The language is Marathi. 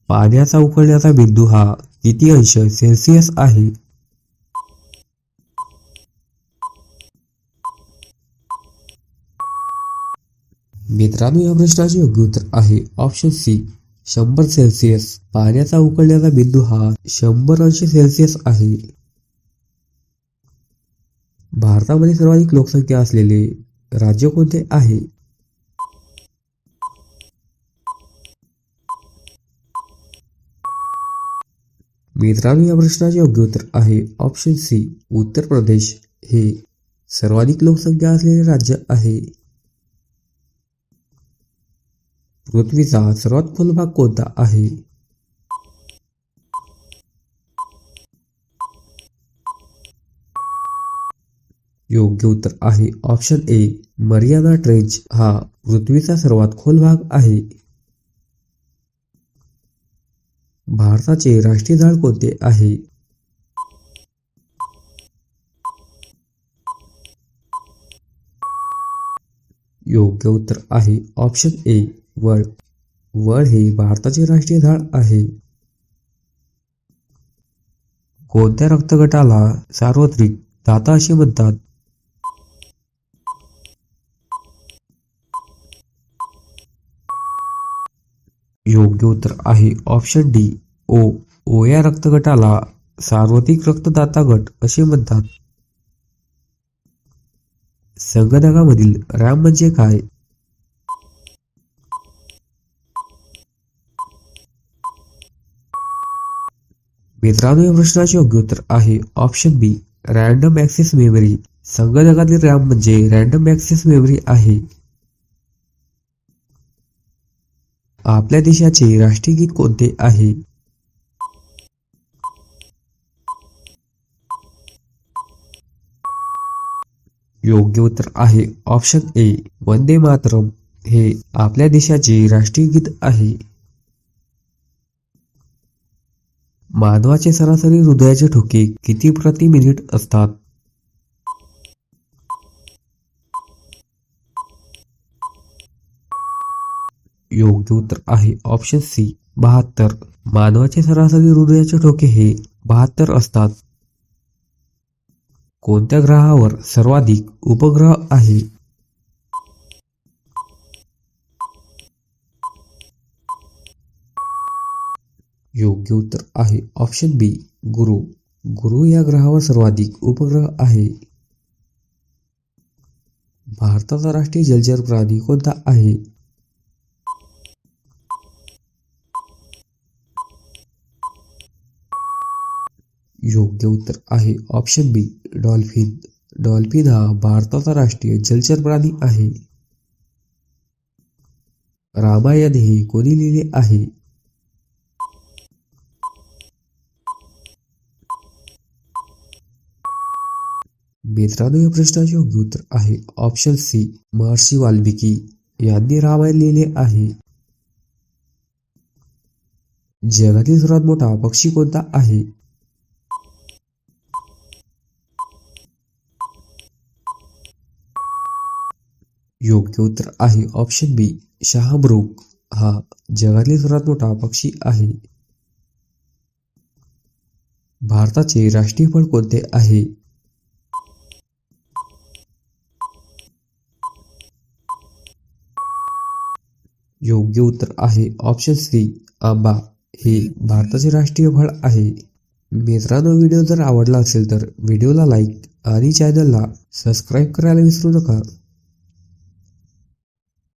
पाण्याचा उकळण्याचा बिंदू हा किती अंश सेल्सिअस आहे? मित्रांनो, या प्रश्नाचे योग्य उत्तर आहे ऑप्शन सी 100 सेल्सिअस. पाण्याचा उकळण्याचा बिंदू हा 100 अंश सेल्सिअस आहे. भारतामध्ये सर्वाधिक लोकसंख्या असलेले राज्य कोणते आहे? मित्रांनो, या प्रश्नाचे योग्य उत्तर आहे ऑप्शन सी उत्तर प्रदेश हे सर्वाधिक लोकसंख्या असलेले राज्य आहे. पृथ्वीचा सर्वात खोल भाग कोणता आहे? योग्य उत्तर आहे ऑप्शन ए मरियाना ट्रेंच हा पृथ्वीचा सर्वात खोल भाग आहे. भारताचे राष्ट्रीय झाड कोणते आहे? योग्य उत्तर आहे ऑप्शन ए वड. वड हे भारताचे राष्ट्रीय झाड आहे. कोणत्या रक्तगटाला सार्वत्रिक दाता असे म्हणतात? योग्य उत्तर आहे ऑप्शन डी ओ. ओ या रक्तगटाला सार्वत्रिक रक्तदाता गट असे म्हणतात. संगणकामधील रॅम म्हणजे काय? मित्रांनो, या प्रश्नाचे योग्य उत्तर आहे ऑप्शन बी रॅन्डम ॲक्सेस मेमरी. संगणकातील रॅम म्हणजे रॅन्डम ॲक्सेस मेमरी आहे. आपल्या देशाचे राष्ट्रीय गीत कोणते आहे? योग्य उत्तर आहे ऑप्शन ए वंदे मातरम हे आपल्या देशाचे राष्ट्रीय गीत आहे. मानवाचे सरासरी हृदयाचे ठोके किती प्रति मिनिट असतात? योग्य उत्तर आहे ऑप्शन सी 72. मानवाचे सरासरी हृदयाचे ठोके हे 72 असतात. कोणत्या ग्रहावर सर्वाधिक उपग्रह आहे? योग्य उत्तर आहे ऑप्शन बी गुरु. गुरु या ग्रहावर सर्वाधिक उपग्रह आहे. भारताचा राष्ट्रीय जलचर प्राणी कोणता आहे? योग्य उत्तर आहे ऑप्शन बी डॉल्फिन. डॉल्फिन हा भारताचा राष्ट्रीय जलचर प्राणी आहे. रामायण हे कोणी लिहिले आहे? मित्रांनो, या प्रश्नाचे योग्य उत्तर आहे ऑप्शन सी महर्षी वाल्मिकी यांनी रामायण लिहिले आहे. जगातील सर्वात मोठा पक्षी कोणता आहे? योग्य उत्तर आहे ऑप्शन बी शाहमृग हा जगातील सर्वात मोठा पक्षी आहे. भारताचे राष्ट्रीय फळ कोणते आहे? योग्य उत्तर आहे ऑप्शन सी आंबा हे भारताचे राष्ट्रीय फळ आहे. मित्रांनो, व्हिडिओ जर आवडला असेल तर व्हिडिओला लाईक आणि चॅनलला सबस्क्राईब करायला विसरू नका.